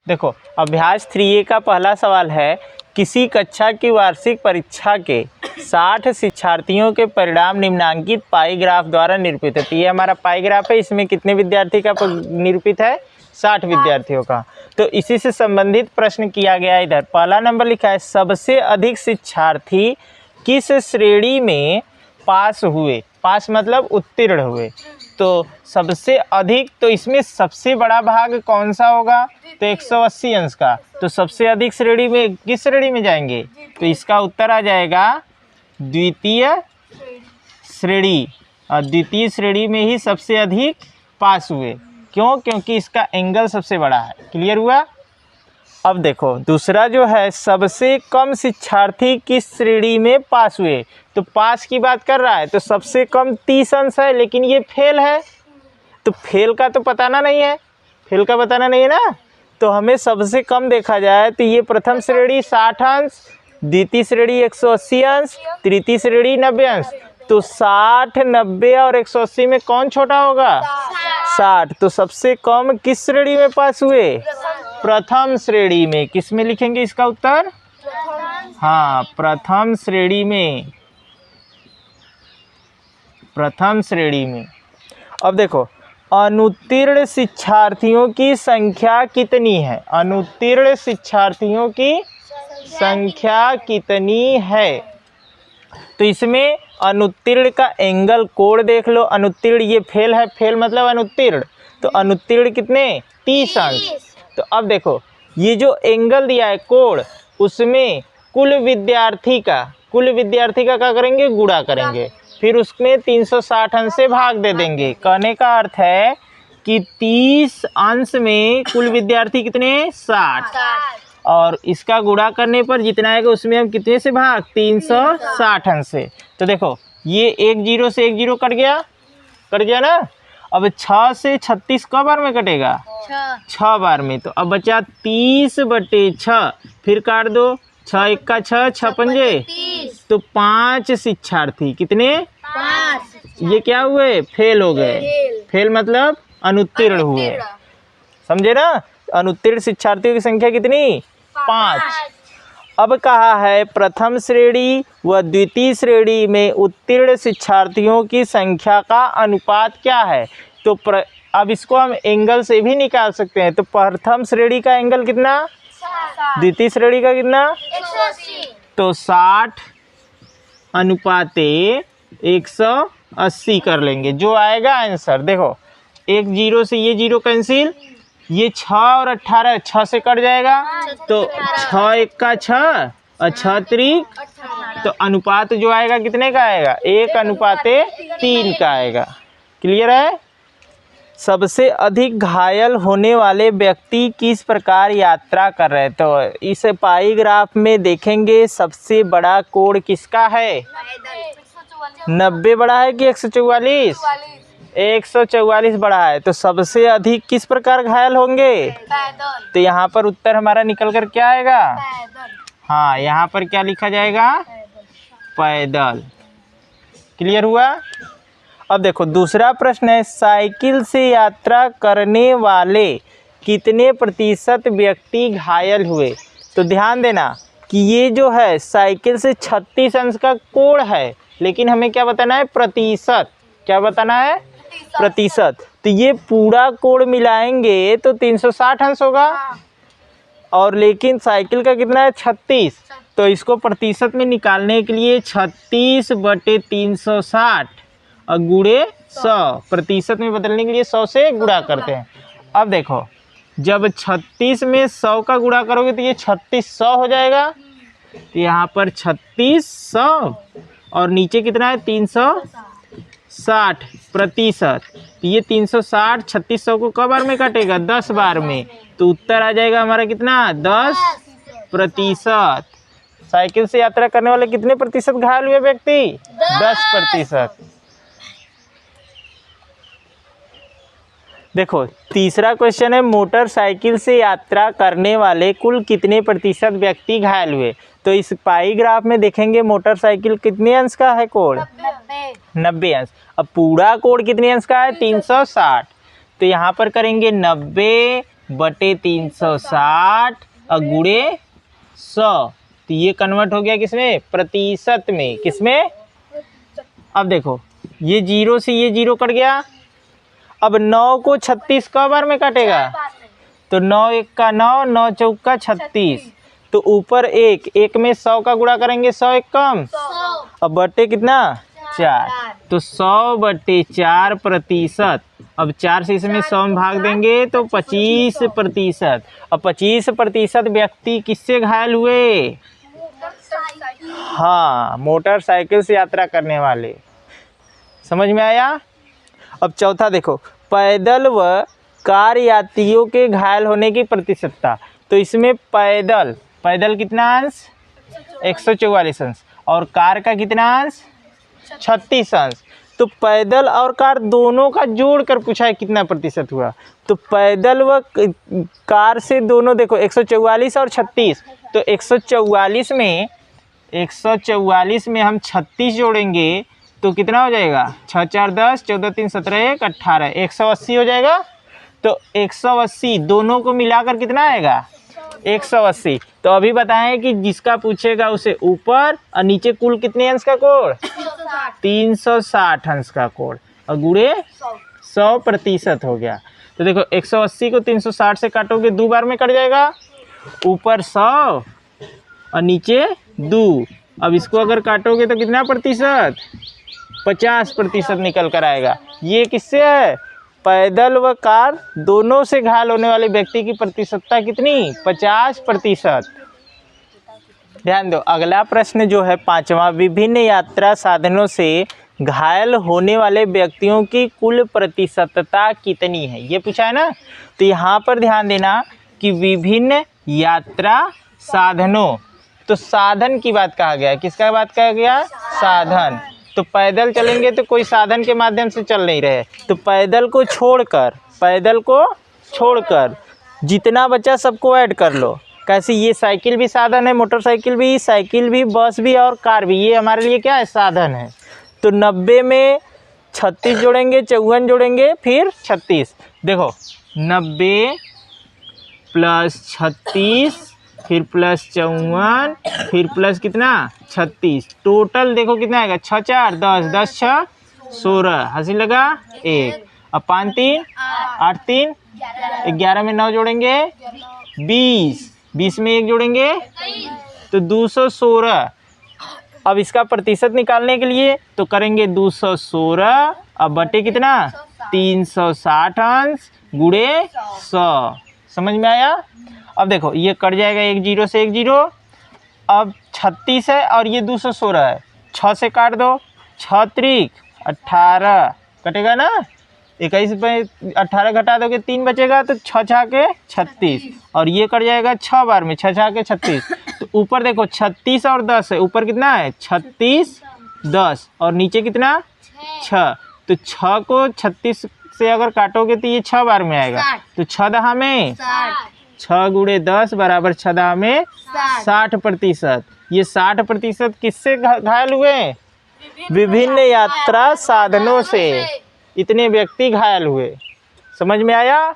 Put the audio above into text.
देखो अभ्यास 3A का पहला सवाल है, किसी कक्षा की वार्षिक परीक्षा के 60 शिक्षार्थियों के परिणाम निम्नांकित पाई ग्राफ द्वारा निरूपित है। तो ये हमारा पाई ग्राफ है, इसमें कितने विद्यार्थी का निरूपित है? 60 विद्यार्थियों का। तो इसी से संबंधित प्रश्न किया गया है। इधर पहला नंबर लिखा है, सबसे अधिक शिक्षार्थी किस श्रेणी में पास हुए? पास मतलब उत्तीर्ण हुए। तो सबसे अधिक, तो इसमें सबसे बड़ा भाग कौन सा होगा? तो 180 अंश का। तो सबसे अधिक श्रेणी में किस श्रेणी में जाएंगे? तो इसका उत्तर आ जाएगा द्वितीय श्रेणी। और द्वितीय श्रेणी में ही सबसे अधिक पास हुए। क्यों? क्योंकि इसका एंगल सबसे बड़ा है। क्लियर हुआ? अब देखो दूसरा जो है, सबसे कम शिक्षार्थी किस श्रेणी में पास हुए? तो पास की बात कर रहा है, तो सबसे कम 30 अंश है, लेकिन ये फेल है। तो फेल का तो बताना नहीं है, फेल का बताना नहीं है ना। तो हमें सबसे कम देखा जाए तो ये प्रथम श्रेणी 60 अंश, द्वितीय श्रेणी 180 अंश, तृतीय श्रेणी 90 अंश। तो 60, 90 और 180 में कौन छोटा होगा? 60। तो सबसे कम किस श्रेणी में पास हुए? प्रथम श्रेणी में। किस में लिखेंगे इसका उत्तर? हाँ, प्रथम श्रेणी में, प्रथम श्रेणी में। अब देखो अनुत्तीर्ण शिक्षार्थियों की संख्या कितनी है? अनुत्तीर्ण शिक्षार्थियों की संख्या कितनी है? तो इसमें अनुत्तीर्ण का एंगल कोण देख लो। अनुत्तीर्ण ये फेल है, फेल मतलब अनुत्तीर्ण। तो अनुत्तीर्ण कितने? 30 अंश। तो अब देखो ये जो एंगल दिया है कोण, उसमें कुल विद्यार्थी का क्या करेंगे? गुणा करेंगे। फिर उसमें 360 अंश से भाग दे देंगे। कहने का अर्थ है कि 30 अंश में कुल विद्यार्थी कितने? 60। और इसका गुणा करने पर जितना आएगा उसमें हम कितने से भाग? 360 अंश से। तो देखो ये एक जीरो से एक जीरो कट गया ना। अब 6 से 36 कब बार में कटेगा? 6 बार में। तो अब बचा 30/6। फिर काट दो, 6 1 6, 6 5 तो 5 शिक्षार्थी कितने? 5। ये क्या हुए? फेल हो गए। फेल मतलब अनुत्तीर्ण हुए। समझे ना? अनुत्तीर्ण शिक्षार्थियों की संख्या कितनी? 5। अब कहा है प्रथम श्रेणी व द्वितीय श्रेणी में उत्तीर्ण शिक्षार्थियों की संख्या का अनुपात क्या है? तो अब इसको हम एंगल से भी निकाल सकते हैं। तो प्रथम श्रेणी का एंगल कितना? द्वितीय श्रेणी का कितना? 180। तो 60 अनुपाते 180 कर लेंगे, जो आएगा आंसर। देखो एक जीरो से ये जीरो कैंसिल, ये 6 और 18 6 से कट जाएगा। तो 6 1 6 और 6 3, तो अनुपात जो आएगा कितने का आएगा? 1:3 का आएगा। क्लियर है? सबसे अधिक घायल होने वाले व्यक्ति किस प्रकार यात्रा कर रहे? तो इस पाई ग्राफ में देखेंगे सबसे बड़ा कोण किसका है? 90 बड़ा है कि 144? 144 बड़ा है। तो सबसे अधिक किस प्रकार घायल होंगे? पैदल। तो यहाँ पर उत्तर हमारा निकल कर क्या आएगा? पैदल। हाँ, यहाँ पर क्या लिखा जाएगा? पैदल। क्लियर हुआ? अब देखो दूसरा प्रश्न है, साइकिल से यात्रा करने वाले कितने प्रतिशत व्यक्ति घायल हुए? तो ध्यान देना कि ये जो है साइकिल से 36 अंश का कोण है, लेकिन हमें क्या बताना है? प्रतिशत। क्या बताना है? प्रतिशत। तो ये पूरा कोण मिलाएंगे तो 360 अंश होगा। और लेकिन साइकिल का कितना है? 36। तो इसको प्रतिशत में निकालने के लिए 36/360 और गुणे 100, प्रतिशत में बदलने के लिए 100 से गुणा करते हैं। अब देखो जब 36 में 100 का गुणा करोगे तो ये 3600 हो जाएगा। तो यहाँ पर 3600 और नीचे कितना है? 360 प्रतिशत। तो ये 360 3600 को कब बार में काटेगा? 10 बार में। तो उत्तर आ जाएगा हमारा कितना? 10%। साइकिल से यात्रा करने वाले कितने प्रतिशत घायल हुए व्यक्ति? 10%। देखो तीसरा क्वेश्चन है, मोटरसाइकिल से यात्रा करने वाले कुल कितने प्रतिशत व्यक्ति घायल हुए? तो इस पाई ग्राफ में देखेंगे मोटरसाइकिल कितने अंश का है कोण? 90 अंश। अब पूरा कोण कितने अंश का है? 360। तो यहाँ पर करेंगे 90 बटे 360 और गुणे 100। तो ये कन्वर्ट हो गया किसमें? प्रतिशत में। किसमें? अब देखो ये 0 से ये 0 कट गया। अब 9 को 36 क बार में काटेगा? तो 9 एक का 9, 9 चौक का 36। तो ऊपर एक में 100 का गुणा करेंगे, 100 एक कम, अब बटे कितना? 4। तो 100 बटे 4 प्रतिशत। अब 4 से इसमें 100 में भाग देंगे तो 25%। अब 25% व्यक्ति किससे घायल हुए? हाँ, मोटरसाइकिल से यात्रा करने वाले। समझ में आया? अब चौथा देखो, पैदल व कार यात्रियों के घायल होने की प्रतिशतता। तो इसमें पैदल कितना अंश? 144 अंश। और कार का कितना अंश? 36 अंश। तो पैदल और कार दोनों का जोड़ कर पूछा है कितना प्रतिशत हुआ। तो पैदल व कार से दोनों देखो 144 और 36। तो 144 में हम 36 जोड़ेंगे तो कितना हो जाएगा? 6 4 10, 14 3 17 1 18, 180 हो जाएगा। तो 180 दोनों को मिलाकर कितना आएगा? 180। तो अभी बताएं कि जिसका पूछेगा उसे ऊपर और नीचे कुल कितने अंश का कोण? 360 अंश का कोण और गुणे 100% हो गया। तो देखो 180 को 360 से काटोगे 2 बार में कट जाएगा, ऊपर 100 और नीचे 2। अब इसको अगर काटोगे तो कितना प्रतिशत? 50% निकल कर आएगा। ये किससे है? पैदल व कार दोनों से घायल होने वाले व्यक्ति की प्रतिशतता कितनी? 50%। ध्यान दो, अगला प्रश्न जो है 5वां, विभिन्न यात्रा साधनों से घायल होने वाले व्यक्तियों की कुल प्रतिशतता कितनी है, ये पूछा है ना। तो यहाँ पर ध्यान देना कि विभिन्न यात्रा साधनों, तो साधन की बात कहा गया है। किसका बात कहा गया? साधन। तो पैदल चलेंगे तो कोई साधन के माध्यम से चल नहीं रहे, तो पैदल को छोड़कर जितना बचा सबको ऐड कर लो। कैसे? ये साइकिल भी साधन है, मोटरसाइकिल भी, साइकिल भी, बस भी और कार भी, ये हमारे लिए क्या है? साधन है। तो 90 में 36 जोड़ेंगे, 54 जोड़ेंगे, फिर 36। देखो 90 प्लस 36 फिर प्लस 54 फिर प्लस कितना? 36। टोटल देखो कितना आएगा? 6 4 10, 10 6 16, हंसी लगा 1। अब 5 3 8 3 11 में 9 जोड़ेंगे 20, 20 में 1 जोड़ेंगे तो 216। अब इसका प्रतिशत निकालने के लिए तो करेंगे 216 अब बटे कितना? 360 अंश गुणे 100। समझ में आया? अब देखो ये कट जाएगा, 1 0 से 1 0। अब 36 है और ये 216 है, 6 से काट दो, 6 त्रिक 18 कटेगा ना। 21 में 18 घटा दोगे 3 बचेगा, तो 6 6 के 36 और ये कट जाएगा 6 बार में, 6 6 के 36। तो ऊपर देखो 36 और 10 है, ऊपर कितना है? 36 10 और नीचे कितना? 6। तो 6 को 36 से अगर काटोगे तो ये 6 बार में आएगा, तो 6 दहा में 6 गुणे 10 बराबर 6 दहा में 60%। ये 60% किससे घायल हुए? विभिन्न यात्रा साधनों से इतने व्यक्ति घायल हुए। समझ में आया?